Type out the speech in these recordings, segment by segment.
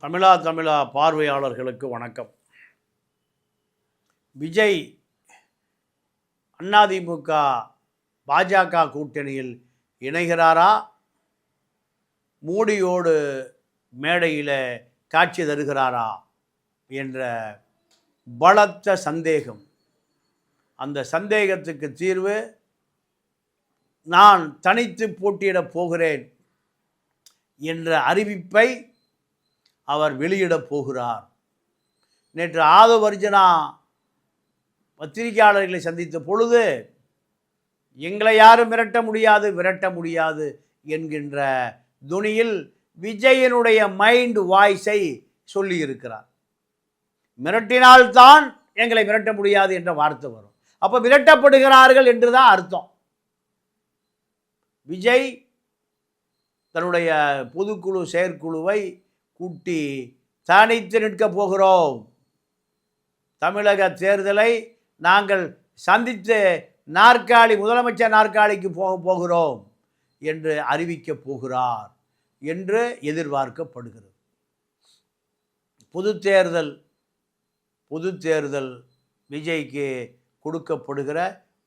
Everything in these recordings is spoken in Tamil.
தமிழா பார்வையாளர்களுக்கு வணக்கம். விஜய் அதிமுக பாஜக கூட்டணியில் இணைகிறாரா, மோடியோடு மேடையில் காட்சி தருகிறாரா என்ற பலத்த சந்தேகம். அந்த சந்தேகத்துக்கு தீர்வு, நான் தனித்து போட்டியிடப் போகிறேன் என்ற அறிவிப்பை அவர் வெளியிடப் போகிறார். நேற்று ஆதவ் அர்ஜுனா பத்திரிகையாளர்களை சந்தித்த பொழுது, எங்களை யாரும் விரட்ட முடியாது என்கின்ற துணியில் விஜயனுடைய மைண்ட் வாய்ஸை சொல்லியிருக்கிறார். மிரட்டினால்தான் எங்களை விரட்ட முடியாது என்ற வார்த்தை வரும். அப்போ விரட்டப்படுகிறார்கள் என்று தான் அர்த்தம். விஜய் தன்னுடைய பொதுக்குழு செயற்குழுவை கூட்டி தனித்து நிற்கப் போகிறோம், தமிழக தேர்தலை நாங்கள் சந்தித்து முதலமைச்சர் நாற்காலிக்கு போகிறோம் என்று அறிவிக்கப் போகிறார் என்று எதிர்பார்க்கப்படுகிறது. பொது தேர்தல் விஜய்க்கு கொடுக்கப்படுகிற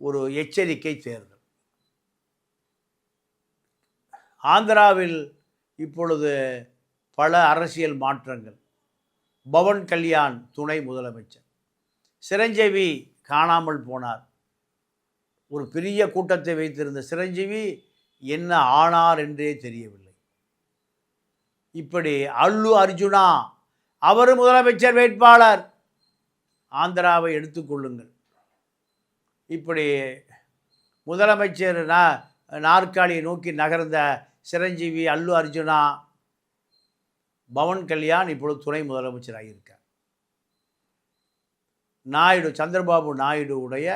ஒரு எச்சரிக்கை தேர்தல். ஆந்திராவில் இப்பொழுது பல அரசியல் மாற்றங்கள். பவன் கல்யாண் துணை முதலமைச்சர், சிரஞ்சீவி காணாமல் போனார். ஒரு பெரிய கூட்டத்தை வைத்திருந்த சிரஞ்சீவி என்ன ஆனார் என்றே தெரியவில்லை. இப்படி அல்லு அர்ஜுனா, அவர் முதலமைச்சர் வேட்பாளர், ஆந்திராவை எடுத்துக்கொள்ளுங்கள். இப்படி முதலமைச்சர் நாற்காலியை நோக்கி நகர்ந்த சிரஞ்சீவி, அல்லு அர்ஜுனா, பவன் கல்யாண் இப்பொழுது துணை முதலமைச்சராக இருக்கார். சந்திரபாபு நாயுடுவுடைய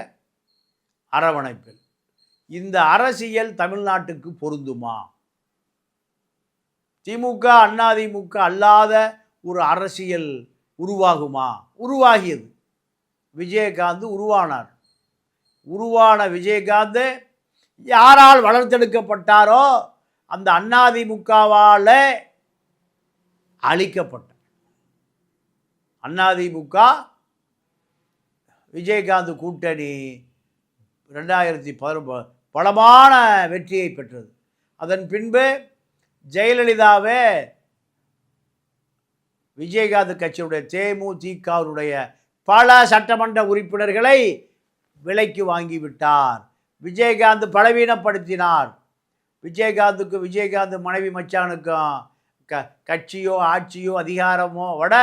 அரவணைப்பில் இந்த அரசியல் தமிழ்நாட்டுக்கு பொருந்துமா? திமுக அதிமுக அல்லாத ஒரு அரசியல் உருவாகுமா? உருவாகியது. விஜயகாந்த் உருவானார். உருவான விஜயகாந்த் யாரால் வளர்த்தெடுக்கப்பட்டாரோ அந்த அதிமுகவால் அழிக்கப்பட்ட அதிமுக விஜயகாந்த் கூட்டணி 2011 பலமான வெற்றியை பெற்றது. அதன் பின்பு ஜெயலலிதாவே விஜயகாந்த் கட்சியுடைய தேமுதிகவுடைய பல சட்டமன்ற உறுப்பினர்களை விலைக்கு வாங்கிவிட்டார். விஜயகாந்த் பலவீனப்படுத்தினார். விஜயகாந்த் மனைவி மச்சானுக்கும் கட்சியோ ஆட்சியோ அதிகாரமோ விட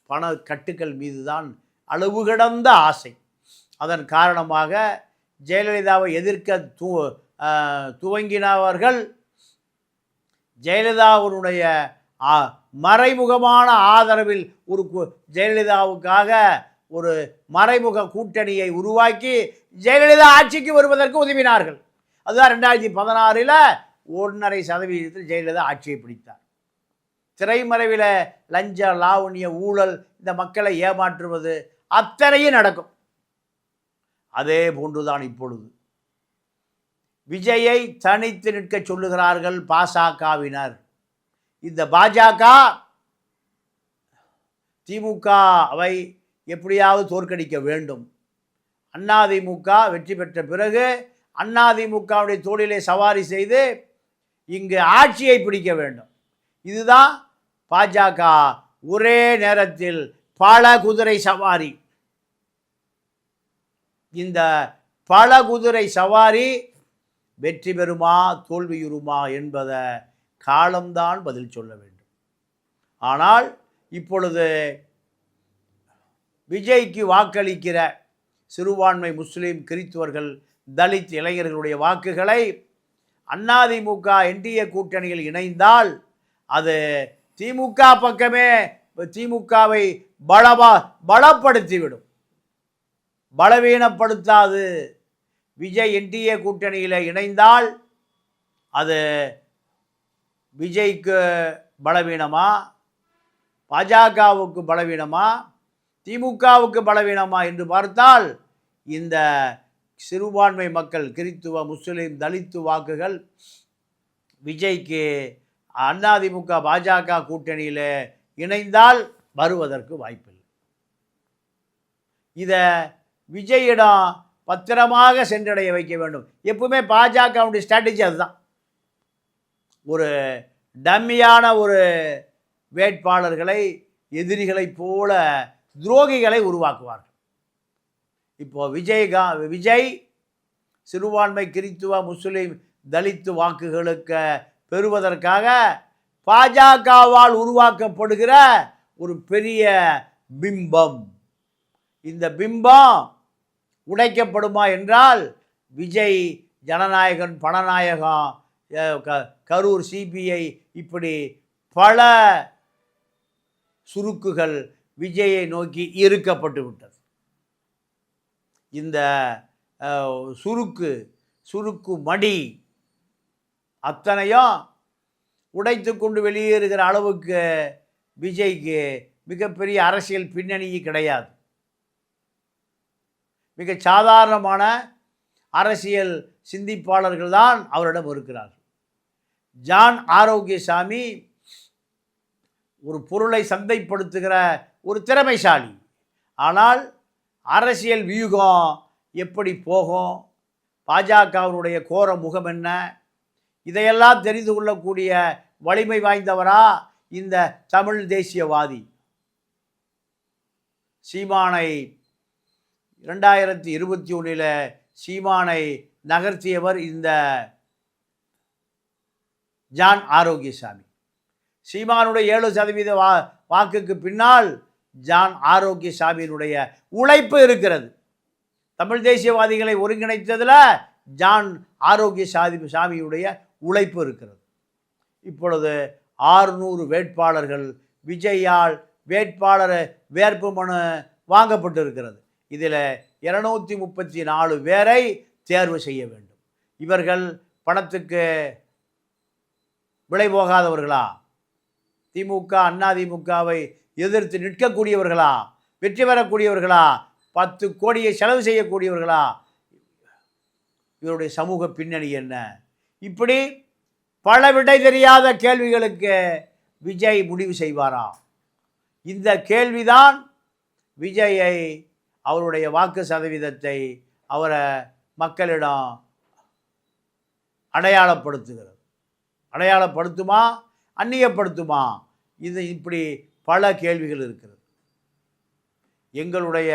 பண கட்டுக்கள் மீது தான் அளவு கடந்த ஆசை. அதன் காரணமாக ஜெயலலிதாவை எதிர்க்க துவங்கினவர்கள் ஜெயலலிதாவுடைய மறைமுகமான ஆதரவில் ஜெயலலிதாவுக்காக ஒரு மறைமுக கூட்டணியை உருவாக்கி ஜெயலலிதா ஆட்சிக்கு வருவதற்கு உதவினார்கள். அதுதான் 2016 1.5% ஜெயலலிதா ஆட்சியை பிடித்தார். திரைமறைவில் லஞ்ச லாவணிய ஊழல், இந்த மக்களை ஏமாற்றுவது அத்தனையும் நடக்கும். அதே போன்றுதான் இப்பொழுது விஜயை தனித்து நிற்க சொல்லுகிறார்கள் பாஜகவினர். இந்த பாஜக திமுகவை எப்படியாவது தோற்கடிக்க வேண்டும். அதிமுக வெற்றி பெற்ற பிறகு அதிமுகவுடைய தோளிலே சவாரி செய்து இங்கு ஆட்சியை பிடிக்க வேண்டும். இதுதான் பாஜக ஒரே நேரத்தில் பல குதிரை சவாரி. இந்த பல குதிரை சவாரி வெற்றி பெறுமா தோல்வியுறுமா என்பதை காலம்தான் பதில் சொல்ல வேண்டும். ஆனால் இப்பொழுது விஜய்க்கு வாக்களிக்கிற சிறுபான்மை முஸ்லீம், கிறிஸ்துவர்கள், தலித் இளைஞர்களுடைய வாக்குகளை அதிமுக என்டிஏ கூட்டணியில் இணைந்தால் அது திமுக பக்கமே திமுகவை பலப்படுத்திவிடும், பலவீனப்படுத்தாது. விஜய் என்டிஏ கூட்டணியில் இணைந்தால் அது விஜய்க்கு பலவீனமா, பாஜகவுக்கு பலவீனமா, திமுகவுக்கு பலவீனமா என்று பார்த்தால் இந்த சிறுபான்மை மக்கள், கிறிஸ்துவ, முஸ்லீம், தலித்து வாக்குகள் விஜய்க்கு அதிமுக பாஜக கூட்டணியில் இணைந்தால் வருவதற்கு வாய்ப்பில்லை. இதை விஜயிடம் பத்திரமாக சென்றடைய வைக்க வேண்டும். எப்பவுமே பாஜகவுடைய ஸ்ட்ராட்டஜி அதுதான். ஒரு டம்மியான ஒரு வேட்பாளர்களை எதிரிகளைப் போல துரோகிகளை உருவாக்குவார்கள். இப்போ விஜய் சிறுபான்மை கிறித்துவ முஸ்லிம் தலித்து வாக்குகளுக்கு பெறுவதற்காக பாஜகவால் உருவாக்கப்படுகிற ஒரு பெரிய பிம்பம். இந்த பிம்பம் உடைக்கப்படுமா என்றால் விஜய் ஜனநாயகன், பணநாயகம், கரூர் சிபிஐ, இப்படி பல சுருக்குகள் விஜயை நோக்கி இருக்கப்பட்டு விட்டது. இந்த சுருக்கு மடி அத்தனையும் உடைத்து கொண்டு வெளியேறுகிற அளவுக்கு விஜய்க்கு மிகப்பெரிய அரசியல் பின்னணி கிடையாது. மிக சாதாரணமான அரசியல் சிந்திப்பாளர்கள் தான் அவரிடம் இருக்கிறார்கள். ஜான் ஆரோக்கியசாமி ஒரு பொருளை சந்தைப்படுத்துகிற ஒரு திறமைசாலி. ஆனால் அரசியல் வியூகம் எப்படி போகும், பாஜகவினுடைய கோர முகம் என்ன, இதையெல்லாம் தெரிந்து கொள்ளக்கூடிய வலிமை வாய்ந்தவரா இந்த தமிழ் தேசியவாதி? சீமானை 2021 சீமானை நகர்த்தியவர் இந்த ஜான் ஆரோக்கியசாமி. சீமானுடைய 7% வாக்குக்கு பின்னால் ஜான் ஆரோக்கியசாமியினுடைய உழைப்பு இருக்கிறது. தமிழ் தேசியவாதிகளை ஒருங்கிணைத்ததில் ஜான் ஆரோக்கியசாமியுடைய உழைப்பு இருக்கிறது. இப்பொழுது 600 வேட்பாளர்கள் விஜயால் வேட்பாளர் வேட்புமனு வாங்கப்பட்டிருக்கிறது. இதில் 234 பேரை தேர்வு செய்ய வேண்டும். இவர்கள் பணத்துக்கு விலை போகாதவர்களா? திமுக அதிமுகவை எதிர்த்து நிற்கக்கூடியவர்களா? வெற்றி பெறக்கூடியவர்களா? 10 கோடியை செலவு செய்யக்கூடியவர்களா? இவருடைய சமூக பின்னணி என்ன? இப்படி பல விடை தெரியாத கேள்விகளுக்கு விஜய் முடிவு செய்வாரா? இந்த கேள்விதான் விஜயை, அவருடைய வாக்கு சதவீதத்தை அவரை மக்களிடம் அடையாளப்படுத்துமா, அந்நியப்படுத்துமா? இது இப்படி பல கேள்விகள் இருக்கிறது. எங்களுடைய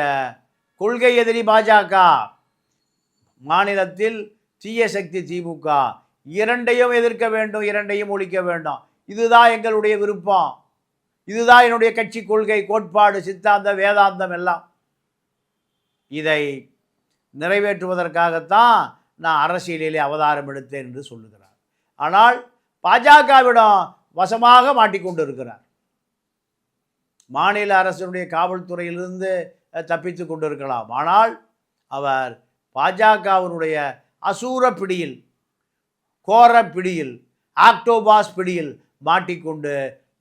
கொள்கை எதிரி பாஜக, மாநிலத்தில் தீய சக்தி திமுக, இரண்டையும் எதிர்க்க வேண்டும், இரண்டையும் ஒழிக்க வேண்டும். இதுதான் எங்களுடைய விருப்பம். இதுதான் என்னுடைய கட்சி கொள்கை, கோட்பாடு, சித்தாந்தம், வேதாந்தம் எல்லாம். இதை நிறைவேற்றுவதற்காகத்தான் நான் அரசியலிலே அவதாரம் எடுத்தேன் என்று சொல்லுகிறார். ஆனால் பாஜகவிடம் வசமாக மாட்டிக்கொண்டு இருக்கிறார். மாநில அரசினுடைய காவல்துறையிலிருந்து தப்பித்து கொண்டிருக்கலாம். ஆனால் அவர் பாஜகவினுடைய அசூர பிடியில், கோர பிடியில், ஆக்டோபாஸ் பிடியில் மாட்டிக்கொண்டு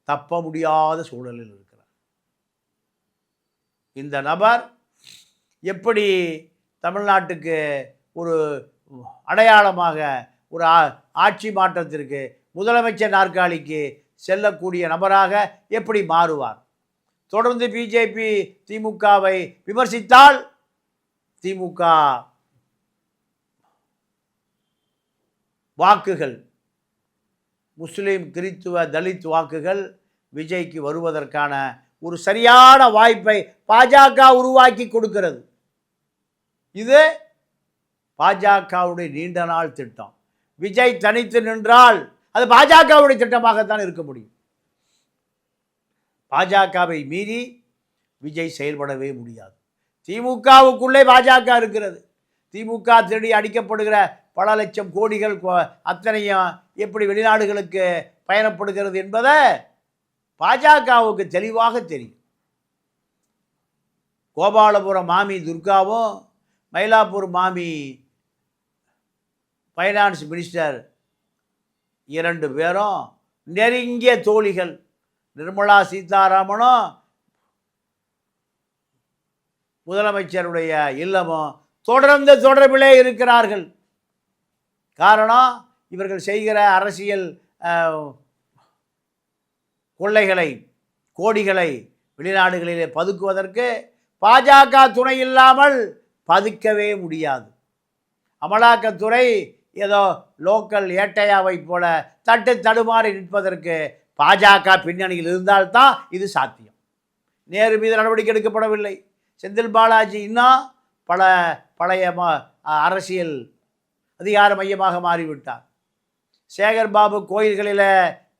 தப்ப முடியாத சூழலில் இருக்கிறார். இந்த நபர் எப்படி தமிழ்நாட்டுக்கு ஒரு அடையாளமாக, ஒரு ஆட்சி மாற்றத்திற்கு, முதலமைச்சர் நாற்காலிக்கு செல்லக்கூடிய நபராக எப்படி மாறுவார்? தொடர்ந்து பிஜேபி திமுகவை விமர்சித்தால் திமுக வாக்குகள், முஸ்லீம் கிறித்துவ தலித் வாக்குகள் விஜய்க்கு வருவதற்கான ஒரு சரியான வாய்ப்பை பாஜக உருவாக்கி கொடுக்கிறது. இது பாஜகவுடைய நீண்ட நாள் திட்டம். விஜய் தனித்து நின்றால் அது பாஜகவுடைய திட்டமாகத்தான் இருக்க முடியும். பாஜகவை மீறி விஜய் செயல்படவே முடியாது. திமுகவுக்குள்ளே பாஜக இருக்கிறது. திமுக தேடி அடிக்கப்படுகிற பல லட்சம் கோடிகள் அத்தனையும் எப்படி வெளிநாடுகளுக்கு பயணப்படுகிறது என்பதை பாஜகவுக்கு தெளிவாக தெரியும். கோபாலபுரம் மாமி துர்காவும் மயிலாப்பூர் மாமி ஃபைனான்ஸ் மினிஸ்டர் 2 பேரும் நெருங்கிய தோழிகள். நிர்மலா சீதாராமனும் முதலமைச்சருடைய இல்லமும் தொடர்ந்து தொடர்பிலே இருக்கிறார்கள். காரணம், இவர்கள் செய்கிற அரசியல் கொள்ளைகளை, கோடிகளை வெளிநாடுகளிலே பதுக்குவதற்கு பாஜக துணை இல்லாமல் பதுக்கவே முடியாது. அமலாக்கத்துறை ஏதோ லோக்கல் ஏட்டையாவை போல தடுமாறி நிற்பதற்கு பாஜக பின்னணியில் இருந்தால்தான் இது சாத்தியம். நேரு மீது நடவடிக்கை எடுக்கப்படவில்லை. செந்தில் பாலாஜி இன்னும் பழைய அரசியல் அதிகார மையமாக மாறிவிட்டார். சேகர் பாபு கோயில்களில்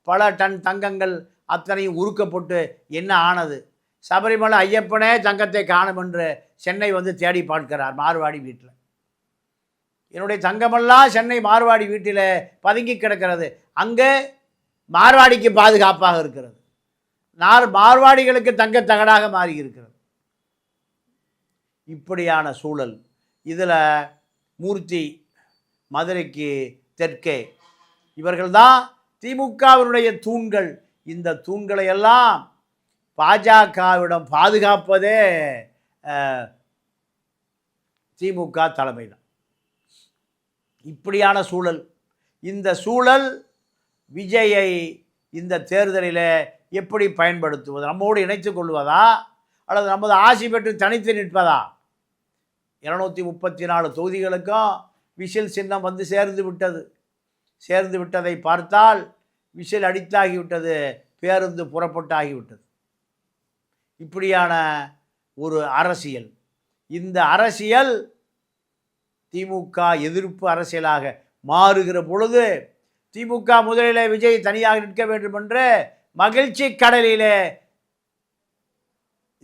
பல டன் தங்கங்கள் அத்தனையும் உருக்கப்பட்டு என்ன ஆனது? சபரிமலை ஐயப்பனே தங்கத்தை காணும் என்று சென்னை வந்து தேடி பார்க்கிறார் மார்வாடி வீட்டில். என்னுடைய தங்கமெல்லாம் சென்னை மார்வாடி வீட்டில் பதுங்கி கிடக்கிறது. அங்கே மார்வாடிக்கு பாதுகாப்பாக இருக்கிறது. மார்வாடிகளுக்கு தங்க தகடாக மாறி இருக்கிறது. இப்படியான சூழல். இதில் மூர்த்தி மதுரைக்கு தெற்கே இவர்கள்தான் திமுகவினுடைய தூண்கள். இந்த தூண்களை எல்லாம் பாஜகவிடம் பாதுகாப்பதே திமுக தலைமை தான். இப்படியான சூழல். இந்த சூழல் விஜயை இந்த தேர்தலில் எப்படி பயன்படுத்துவது? நம்மோடு இணைத்து கொள்வதா அல்லது நமது ஆசி பெற்று தனித்து நிற்பதா? 234 தொகுதிகளுக்கும் விசில் சின்னம் வந்து சேர்ந்து விட்டதை பார்த்தால் விசில் அடித்தாகிவிட்டது, பேருந்து புறப்பட்டாகிவிட்டது. இப்படியான ஒரு அரசியல். இந்த அரசியல் திமுக எதிர்ப்பு அரசியலாக மாறுகிற பொழுது திமுக முதலிலே விஜய் தனியாக நிற்க வேண்டும் என்று மகிழ்ச்சி கடலிலே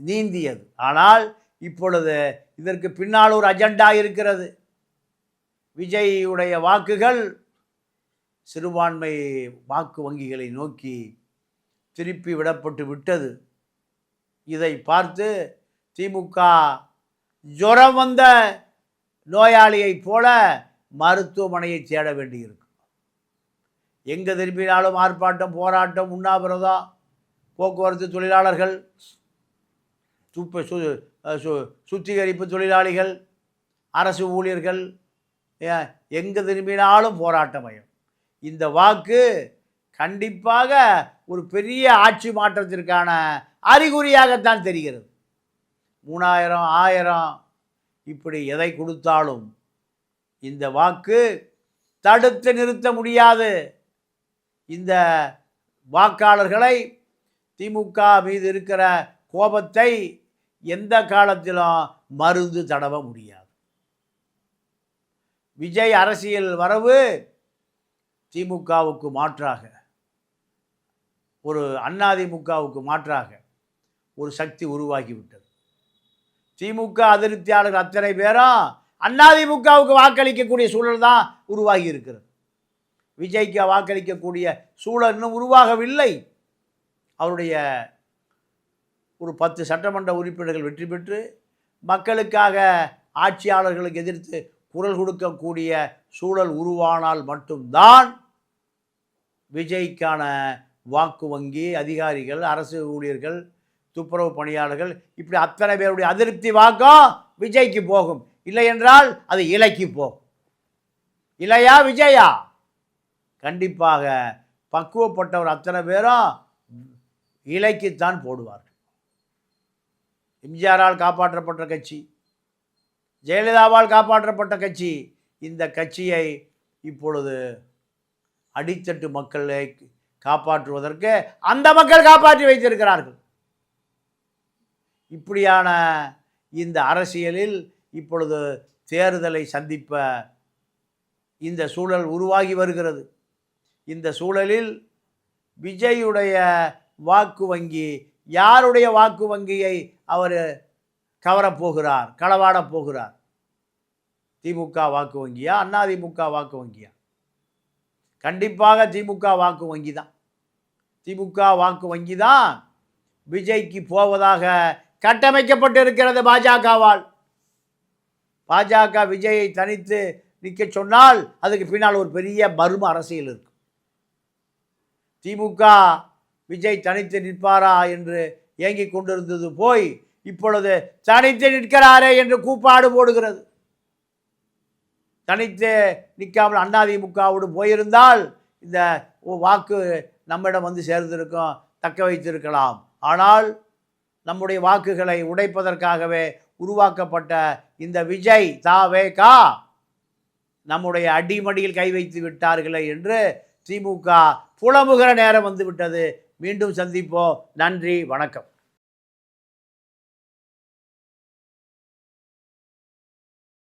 நீந்தியது. ஆனால் இப்பொழுது இதற்கு பின்னால் ஒரு அஜெண்டா இருக்கிறது. விஜய்யுடைய வாக்குகள் சிறுபான்மை வாக்கு வங்கிகளை நோக்கி திருப்பி விடப்பட்டு விட்டது. இதை பார்த்து திமுக ஜுரம் வந்த நோயாளியைப் போல மருத்துவமனையை தேட வேண்டியிருக்கும். எங்கே திரும்பினாலும் ஆர்ப்பாட்டம், போராட்டம், உண்ணாவிரதம், போக்குவரத்து தொழிலாளர்கள், சுத்திகரிப்பு தொழிலாளிகள், அரசு ஊழியர்கள், எங்கே திரும்பினாலும் போராட்டமயம். இந்த வாக்கு கண்டிப்பாக ஒரு பெரிய ஆட்சி மாற்றத்திற்கான அறிகுறியாகத்தான் தெரிகிறது. 3000 1000 இப்படி எதை கொடுத்தாலும் இந்த வாக்கு தடுத்து நிறுத்த முடியாது. இந்த வாக்காளர்களை திமுக மீது இருக்கிற கோபத்தை எந்த காலத்திலும் மருந்து தடவ முடியாது. விஜய் அரசியல் வரவு திமுகவுக்கு மாற்றாக, ஒரு அதிமுகவுக்கு மாற்றாக ஒரு சக்தி உருவாகிவிட்டது. திமுக அதிருப்தியாளர்கள் அத்தனை பேரும் அதிமுகவுக்கு வாக்களிக்கக்கூடிய சூழல் தான் உருவாகி இருக்கிறது. விஜய்க்கு வாக்களிக்கக்கூடிய சூழல் இன்னும் உருவாகவில்லை. அவருடைய ஒரு 10 சட்டமன்ற உறுப்பினர்கள் வெற்றி பெற்று மக்களுக்காக ஆட்சியாளர்களுக்கு எதிர்த்து குரல் கொடுக்கக்கூடிய சூழல் உருவானால் மட்டும்தான் விஜய்க்கான வாக்கு வங்கி, அதிகாரிகள், அரசு ஊழியர்கள், துப்புரவு பணியாளர்கள், இப்படி அத்தனை பேருடைய அதிருப்தி வாக்கம் விஜய்க்கு போகும். இல்லை என்றால் அது இலைக்கு போகும். இல்லையா விஜயா? கண்டிப்பாக பக்குவப்பட்டவர் அத்தனை பேரும் இலைக்குத்தான் போடுவார்கள். எம்ஜிஆரால் காப்பாற்றப்பட்ட கட்சி, ஜெயலலிதாவால் காப்பாற்றப்பட்ட கட்சி. இந்த கட்சியை இப்பொழுது அடித்தட்டு மக்களை காப்பாற்றுவதற்கு அந்த மக்கள் காப்பாற்றி வைத்திருக்கிறார்கள். இப்படியான இந்த அரசியலில் இப்பொழுது தேர்தலை சந்திப்ப இந்த சூழல் உருவாகி வருகிறது. இந்த சூழலில் விஜயுடைய வாக்கு வங்கி, யாருடைய வாக்கு வங்கியை அவர் கவரப்போகிறார், களவாடப் போகிறார்? திமுக வாக்கு வங்கியா, அதிமுக வாக்கு வங்கியா? கண்டிப்பாக திமுக வாக்கு வங்கி தான். திமுக வாக்கு வங்கி தான் விஜய்க்கு போவதாக கட்டமைக்கப்பட்டு இருக்கிறது பாஜகவால். பாஜக விஜயை தனித்து நிற்க சொன்னால் அதுக்கு பின்னால் ஒரு பெரிய மர்ம அரசியல் இருக்கும். திமுக விஜய் தனித்து நிற்பாரா என்று ஏங்கிக் கொண்டிருந்தது போய் இப்பொழுது தனித்து நிற்கிறாரே என்று கூப்பாடு போடுகிறது. தனித்து நிற்காமல் அதிமுகவோடு போயிருந்தால் இந்த வாக்கு நம்மிடம் வந்து சேர்ந்திருக்கும், தக்க வைத்திருக்கலாம். ஆனால் நம்முடைய வாக்குகளை உடைப்பதற்காகவே உருவாக்கப்பட்ட இந்த விஜய் தாவேகா நம்முடைய அடிமடியில் கை வைத்து விட்டார்களே என்று திமுக புலம்புகிற நேரம் வந்து விட்டது. மீண்டும் சந்திப்போம். நன்றி, வணக்கம்.